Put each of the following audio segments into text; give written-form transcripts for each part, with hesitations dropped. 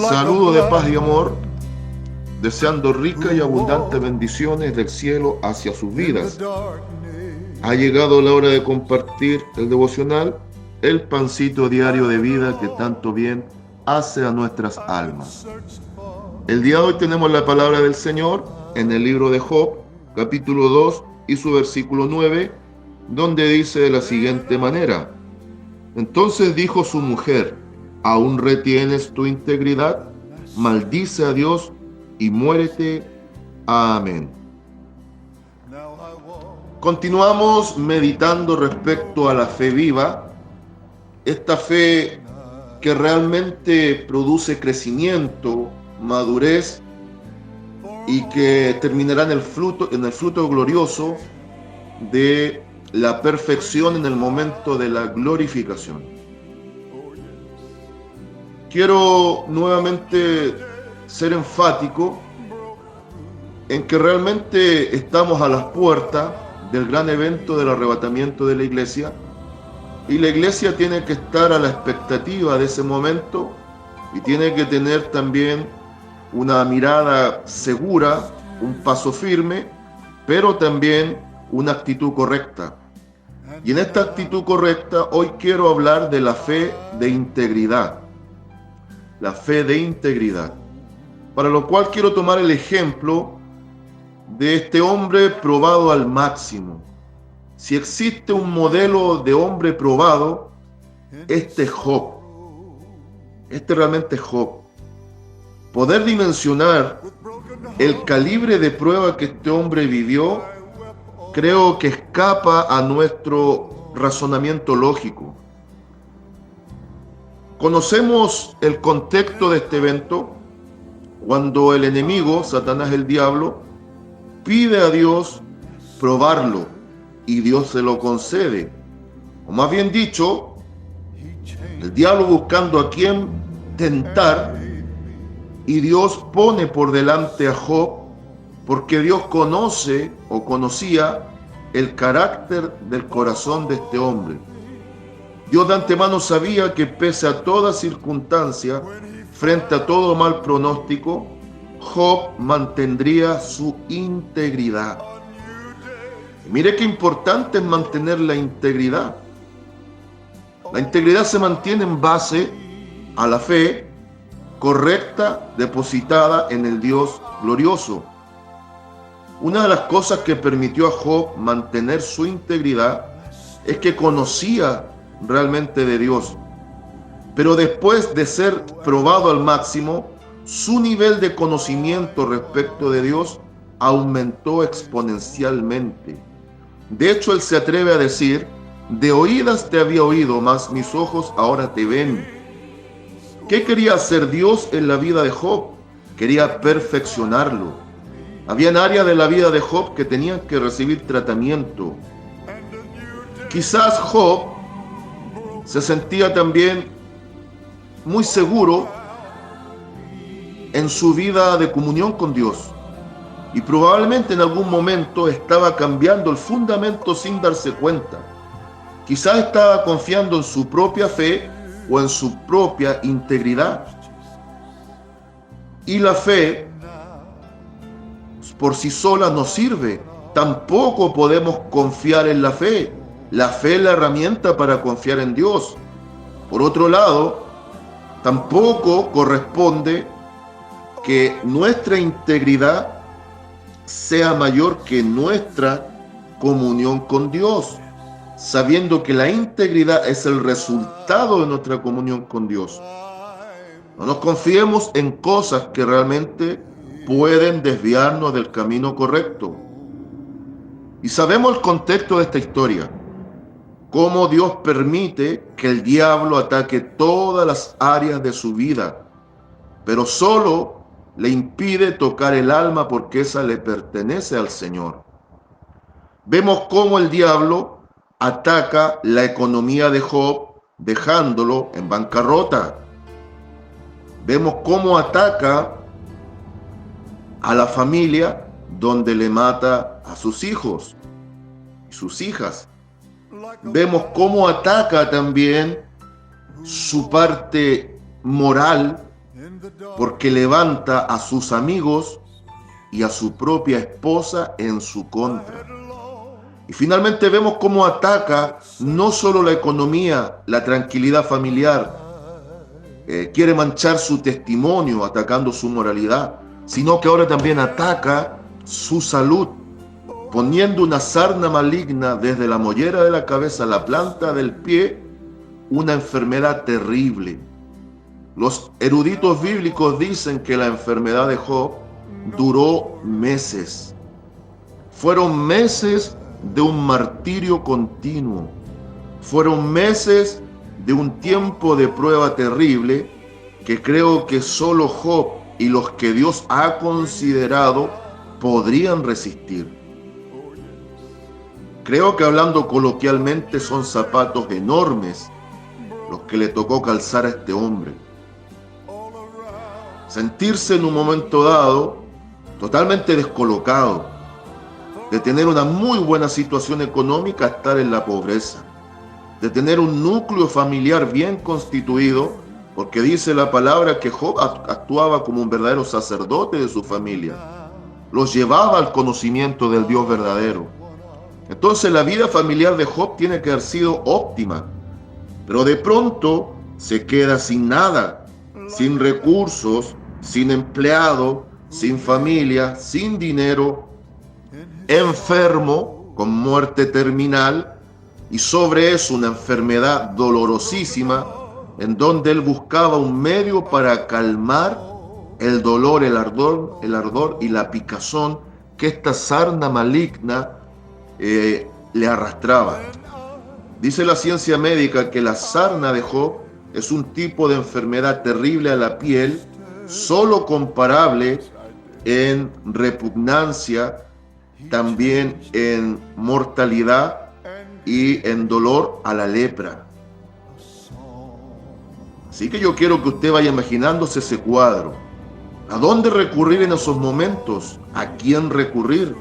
saludo de paz y amor, deseando ricas y abundantes bendiciones del cielo hacia sus vidas. Ha llegado la hora de compartir el devocional, el pancito diario de vida que tanto bien hace a nuestras almas. El día de hoy tenemos la palabra del Señor en el libro de Job, capítulo 2 y su versículo 9, donde dice de la siguiente manera: Entonces dijo su mujer: ¿Aún retienes tu integridad? Maldice a Dios y muérete. Amén. Continuamos meditando respecto a la fe viva, esta fe que realmente produce crecimiento, madurez y que terminará en el fruto glorioso de la perfección en el momento de la glorificación. Quiero nuevamente ser enfático en que realmente estamos a las puertas del gran evento del arrebatamiento de la iglesia, y la iglesia tiene que estar a la expectativa de ese momento y tiene que tener también una mirada segura, un paso firme, pero también una actitud correcta. Y en esta actitud correcta hoy quiero hablar de la fe de integridad. La fe de integridad. Para lo cual quiero tomar el ejemplo de este hombre probado al máximo. Si existe un modelo de hombre probado, este es Job. Este realmente es Job. Poder dimensionar el calibre de prueba que este hombre vivió, creo que escapa a nuestro razonamiento lógico. Conocemos el contexto de este evento cuando el enemigo, Satanás el diablo, pide a Dios probarlo y Dios se lo concede. O más bien dicho, el diablo buscando a quien tentar, y Dios pone por delante a Job porque Dios conoce o conocía el carácter del corazón de este hombre. Dios de antemano sabía que pese a toda circunstancia, frente a todo mal pronóstico, Job mantendría su integridad. Y mire qué importante es mantener la integridad. La integridad se mantiene en base a la fe correcta depositada en el Dios glorioso. Una de las cosas que permitió a Job mantener su integridad es que conocía realmente de Dios, pero después de ser probado al máximo, su nivel de conocimiento respecto de Dios aumentó exponencialmente. De hecho, él se atreve a decir: de oídas te había oído, mas mis ojos ahora te ven. ¿Qué quería hacer Dios en la vida de Job? Quería perfeccionarlo. Habían áreas de la vida de Job que tenían que recibir tratamiento. Quizás Job se sentía también muy seguro en su vida de comunión con Dios, y probablemente en algún momento estaba cambiando el fundamento sin darse cuenta. Quizás estaba confiando en su propia fe o en su propia integridad. Y la fe por sí sola no sirve. Tampoco podemos confiar en la fe. La fe es la herramienta para confiar en Dios. Por otro lado, tampoco corresponde que nuestra integridad sea mayor que nuestra comunión con Dios, sabiendo que la integridad es el resultado de nuestra comunión con Dios. No nos confiemos en cosas que realmente pueden desviarnos del camino correcto. Y sabemos el contexto de esta historia, cómo Dios permite que el diablo ataque todas las áreas de su vida, pero solo le impide tocar el alma porque esa le pertenece al Señor. Vemos cómo el diablo ataca la economía de Job, dejándolo en bancarrota. Vemos cómo ataca a la familia, donde le mata a sus hijos y sus hijas. Vemos cómo ataca también su parte moral, porque levanta a sus amigos y a su propia esposa en su contra. Y finalmente vemos cómo ataca no solo la economía, la tranquilidad familiar, quiere manchar su testimonio atacando su moralidad, sino que ahora también ataca su salud, poniendo una sarna maligna desde la mollera de la cabeza a la planta del pie, una enfermedad terrible. Los eruditos bíblicos dicen que la enfermedad de Job duró meses. Fueron meses de un martirio continuo. Fueron meses de un tiempo de prueba terrible que creo que solo Job y los que Dios ha considerado podrían resistir. Creo que hablando coloquialmente son zapatos enormes los que le tocó calzar a este hombre. Sentirse en un momento dado totalmente descolocado, de tener una muy buena situación económica a estar en la pobreza, de tener un núcleo familiar bien constituido, porque dice la palabra que Job actuaba como un verdadero sacerdote de su familia, los llevaba al conocimiento del Dios verdadero. Entonces la vida familiar de Job tiene que haber sido óptima, pero de pronto se queda sin nada, sin recursos, sin empleado, sin familia, sin dinero, enfermo, con muerte terminal, y sobre eso una enfermedad dolorosísima, en donde él buscaba un medio para calmar el dolor, el ardor y la picazón que esta sarna maligna le arrastraba. Dice la ciencia médica que la sarna de Job es un tipo de enfermedad terrible a la piel, solo comparable en repugnancia, también en mortalidad y en dolor a la lepra. Así que yo quiero que usted vaya imaginándose ese cuadro. ¿A dónde recurrir en esos momentos? ¿A quién recurrir?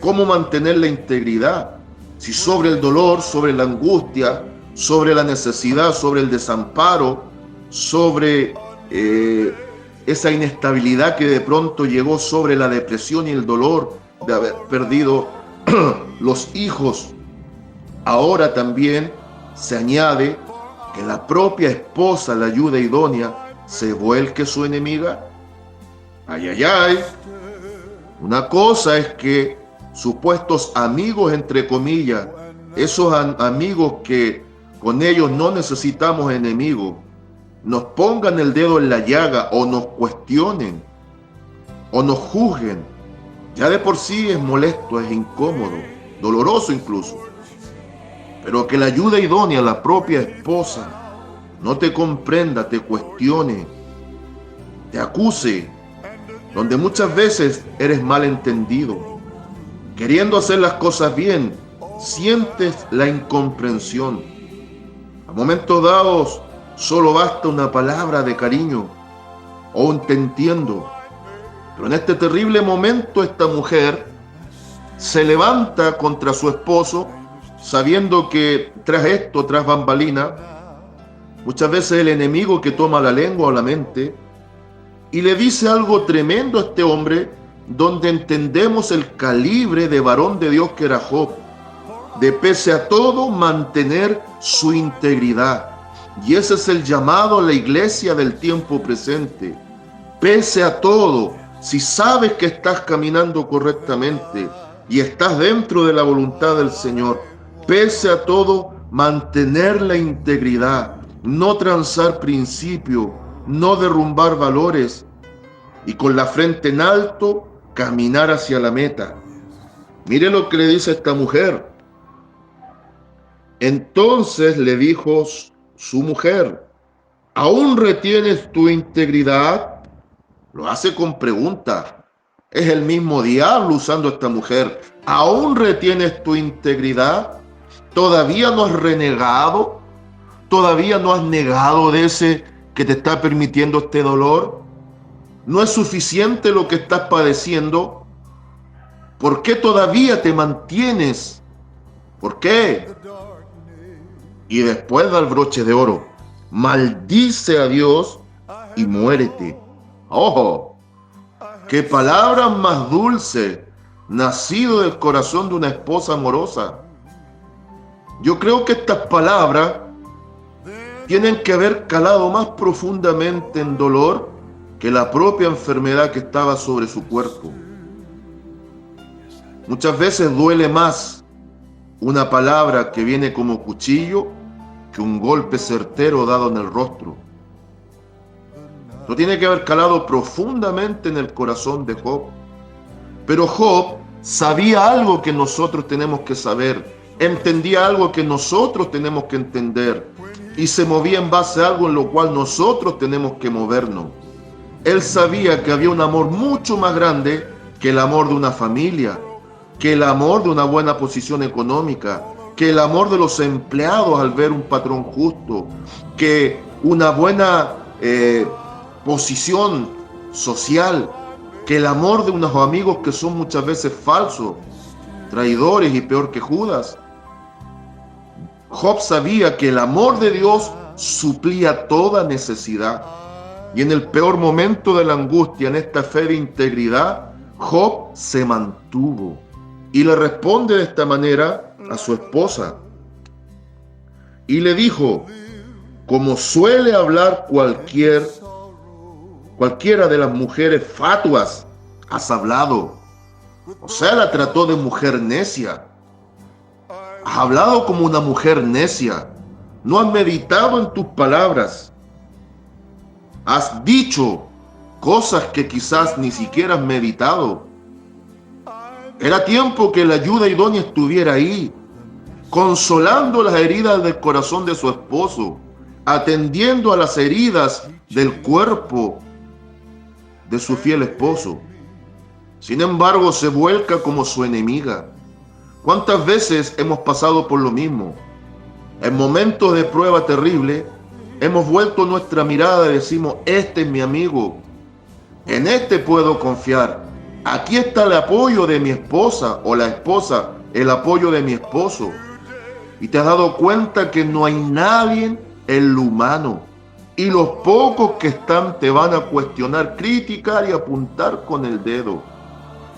¿Cómo mantener la integridad? Si sobre el dolor, sobre la angustia, sobre la necesidad, sobre el desamparo, sobre esa inestabilidad que de pronto llegó sobre la depresión y el dolor de haber perdido los hijos, ahora también se añade que la propia esposa, la ayuda idónea, se vuelque su enemiga. Ay, ay, ay. Una cosa es que supuestos amigos, entre comillas, esos amigos que con ellos no necesitamos enemigos, nos pongan el dedo en la llaga o nos cuestionen o nos juzguen. Ya de por sí es molesto, es incómodo, doloroso incluso. Pero que la ayuda idónea, la propia esposa, no te comprenda, te cuestione, te acuse, donde muchas veces eres malentendido. Queriendo hacer las cosas bien, sientes la incomprensión. A momentos dados, solo basta una palabra de cariño o un te entiendo. Pero en este terrible momento, esta mujer se levanta contra su esposo, sabiendo que tras bambalina, muchas veces el enemigo que toma la lengua o la mente, y le dice algo tremendo a este hombre, donde entendemos el calibre de varón de Dios que era Job, de pese a todo mantener su integridad. Y ese es el llamado a la iglesia del tiempo presente. Pese a todo, si sabes que estás caminando correctamente y estás dentro de la voluntad del Señor, pese a todo, mantener la integridad, no transar principios, no derrumbar valores, y con la frente en alto, caminar hacia la meta. Mire lo que le dice esta mujer. Entonces le dijo su mujer, ¿aún retienes tu integridad? Lo hace con pregunta. Es el mismo diablo usando a esta mujer. ¿Aún retienes tu integridad? ¿Todavía no has renegado? ¿Todavía no has negado de ese que te está permitiendo este dolor? ¿No es suficiente lo que estás padeciendo? ¿Por qué todavía te mantienes? ¿Por qué? Y después da el broche de oro. Maldice a Dios y muérete. ¡Ojo! ¡Qué palabra más dulce, nacido del corazón de una esposa amorosa! Yo creo que estas palabras tienen que haber calado más profundamente en dolor que la propia enfermedad que estaba sobre su cuerpo. Muchas veces duele más una palabra que viene como cuchillo que un golpe certero dado en el rostro. Esto tiene que haber calado profundamente en el corazón de Job. Pero Job sabía algo que nosotros tenemos que saber, entendía algo que nosotros tenemos que entender y se movía en base a algo en lo cual nosotros tenemos que movernos. Él sabía que había un amor mucho más grande que el amor de una familia, que el amor de una buena posición económica, que el amor de los empleados al ver un patrón justo, que una buena posición social, que el amor de unos amigos que son muchas veces falsos, traidores y peor que Judas. Job sabía que el amor de Dios suplía toda necesidad. Y en el peor momento de la angustia, en esta fe de integridad, Job se mantuvo. Y le responde de esta manera a su esposa. Y le dijo, como suele hablar cualquiera de las mujeres fatuas, has hablado. O sea, la trató de mujer necia. Has hablado como una mujer necia. No has meditado en tus palabras. Has dicho cosas que quizás ni siquiera has meditado. Era tiempo que la ayuda idónea estuviera ahí, consolando las heridas del corazón de su esposo, atendiendo a las heridas del cuerpo de su fiel esposo. Sin embargo, se vuelca como su enemiga. ¿Cuántas veces hemos pasado por lo mismo? En momentos de prueba terrible, hemos vuelto nuestra mirada y decimos, este es mi amigo, en este puedo confiar. Aquí está el apoyo de mi esposa o la esposa, el apoyo de mi esposo. Y te has dado cuenta que no hay nadie en lo humano. Y los pocos que están te van a cuestionar, criticar y apuntar con el dedo.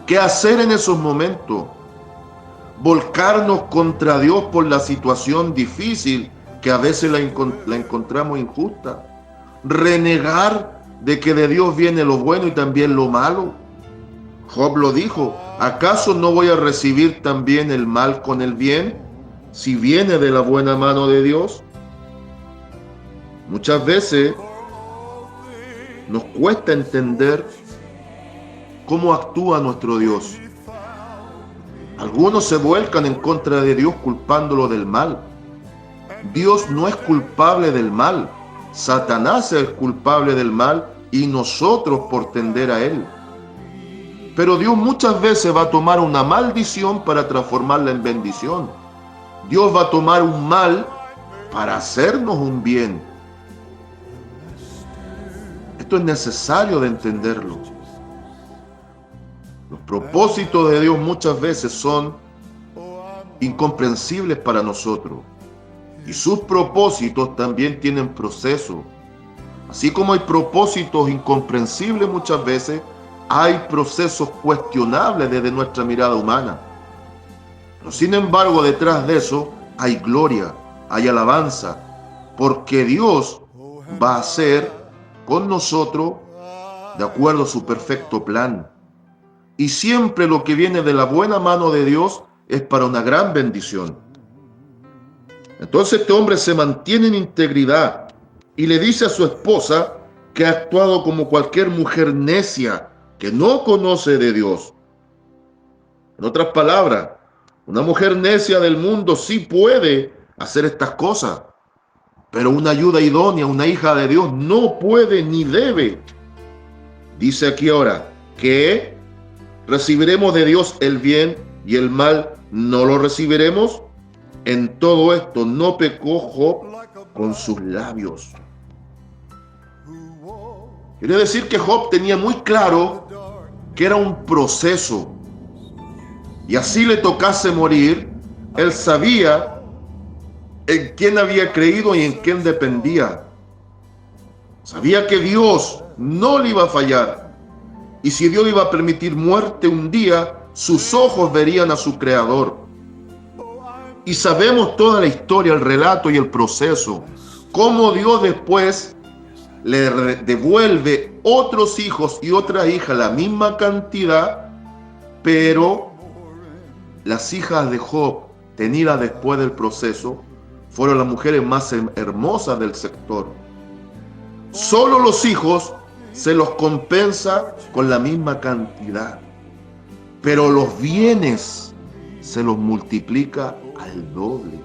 ¿Qué hacer en esos momentos? Volcarnos contra Dios por la situación difícil que a veces la encontramos injusta. Renegar de que de Dios viene lo bueno y también lo malo. Job lo dijo, ¿acaso no voy a recibir también el mal con el bien si viene de la buena mano de Dios? Muchas veces nos cuesta entender cómo actúa nuestro Dios. Algunos se vuelcan en contra de Dios culpándolo del mal. Dios no es culpable del mal. Satanás es el culpable del mal y nosotros por tender a él. Pero Dios muchas veces va a tomar una maldición para transformarla en bendición. Dios va a tomar un mal para hacernos un bien. Esto es necesario de entenderlo. Los propósitos de Dios muchas veces son incomprensibles para nosotros. Y sus propósitos también tienen proceso. Así como hay propósitos incomprensibles muchas veces, hay procesos cuestionables desde nuestra mirada humana. Pero sin embargo, detrás de eso hay gloria, hay alabanza, porque Dios va a hacer con nosotros de acuerdo a su perfecto plan. Y siempre lo que viene de la buena mano de Dios es para una gran bendición. Entonces este hombre se mantiene en integridad y le dice a su esposa que ha actuado como cualquier mujer necia que no conoce de Dios. En otras palabras, una mujer necia del mundo sí puede hacer estas cosas, pero una ayuda idónea, una hija de Dios, no puede ni debe. Dice aquí ahora que recibiremos de Dios el bien y el mal no lo recibiremos. En todo esto no pecó Job con sus labios. Quiere decir que Job tenía muy claro que era un proceso. Y así le tocase morir, él sabía en quién había creído y en quién dependía. Sabía que Dios no le iba a fallar. Y si Dios iba a permitir muerte un día, sus ojos verían a su Creador. Y sabemos toda la historia, el relato y el proceso. Cómo Dios después le devuelve otros hijos y otras hijas, la misma cantidad, pero las hijas de Job, tenidas después del proceso, fueron las mujeres más hermosas del sector. Solo los hijos se los compensa con la misma cantidad, pero los bienes se los multiplica al doble.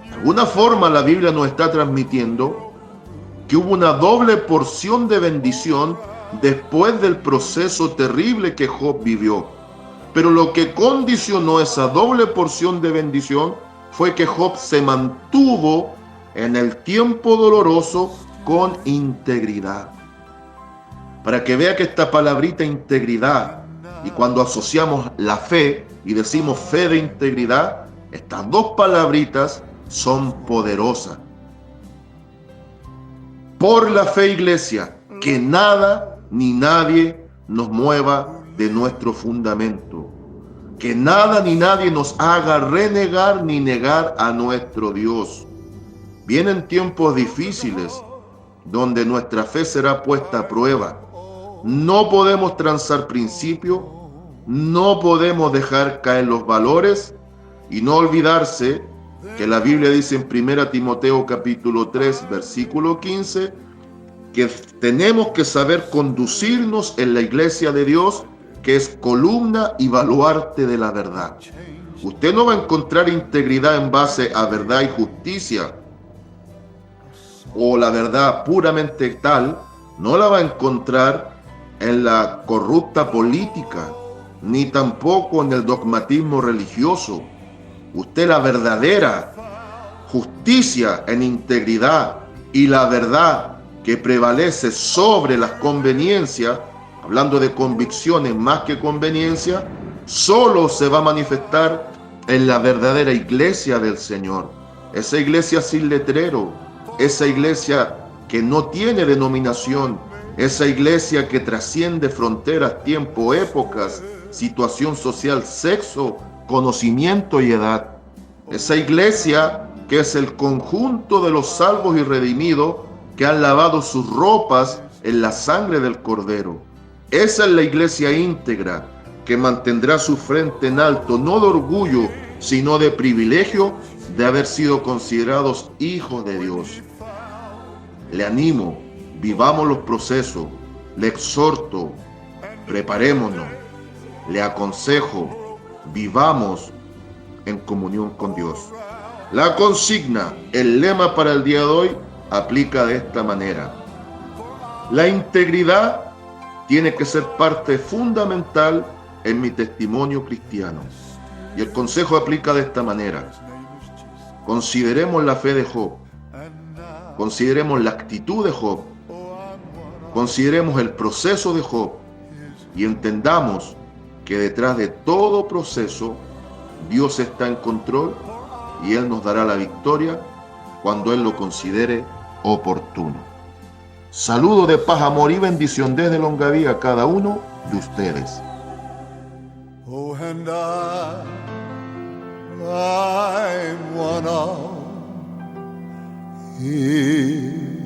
De alguna forma la Biblia nos está transmitiendo que hubo una doble porción de bendición después del proceso terrible que Job vivió. Pero lo que condicionó esa doble porción de bendición fue que Job se mantuvo en el tiempo doloroso con integridad. Para que vea que esta palabrita integridad, y cuando asociamos la fe y decimos fe de integridad, estas dos palabritas son poderosas. Por la fe, iglesia, que nada ni nadie nos mueva de nuestro fundamento. Que nada ni nadie nos haga renegar ni negar a nuestro Dios. Vienen tiempos difíciles donde nuestra fe será puesta a prueba. No podemos transar principios, no podemos dejar caer los valores y no olvidarse que la Biblia dice en 1 Timoteo capítulo 3 versículo 15 que tenemos que saber conducirnos en la iglesia de Dios, que es columna y baluarte de la verdad. Usted no va a encontrar integridad en base a verdad y justicia, o la verdad puramente tal, no la va a encontrar en la corrupta política, ni tampoco en el dogmatismo religioso. Usted la verdadera justicia en integridad y la verdad que prevalece sobre las conveniencias, hablando de convicciones más que conveniencia, solo se va a manifestar en la verdadera iglesia del Señor. Esa iglesia sin letrero, esa iglesia que no tiene denominación, esa iglesia que trasciende fronteras, tiempo, épocas, situación social, sexo, conocimiento y edad. Esa iglesia que es el conjunto de los salvos y redimidos que han lavado sus ropas en la sangre del Cordero. Esa es la iglesia íntegra que mantendrá su frente en alto, no de orgullo, sino de privilegio de haber sido considerados hijos de Dios. Le animo, vivamos los procesos, le exhorto, preparémonos, le aconsejo, vivamos en comunión con Dios. La consigna, el lema para el día de hoy, aplica de esta manera. La integridad tiene que ser parte fundamental en mi testimonio cristiano. Y el consejo aplica de esta manera. Consideremos la fe de Job. Consideremos la actitud de Job. Consideremos el proceso de Job. Y entendamos que detrás de todo proceso, Dios está en control y Él nos dará la victoria cuando Él lo considere oportuno. Saludo de paz, amor y bendición desde Longaví a cada uno de ustedes. Oh, and I'm one of His.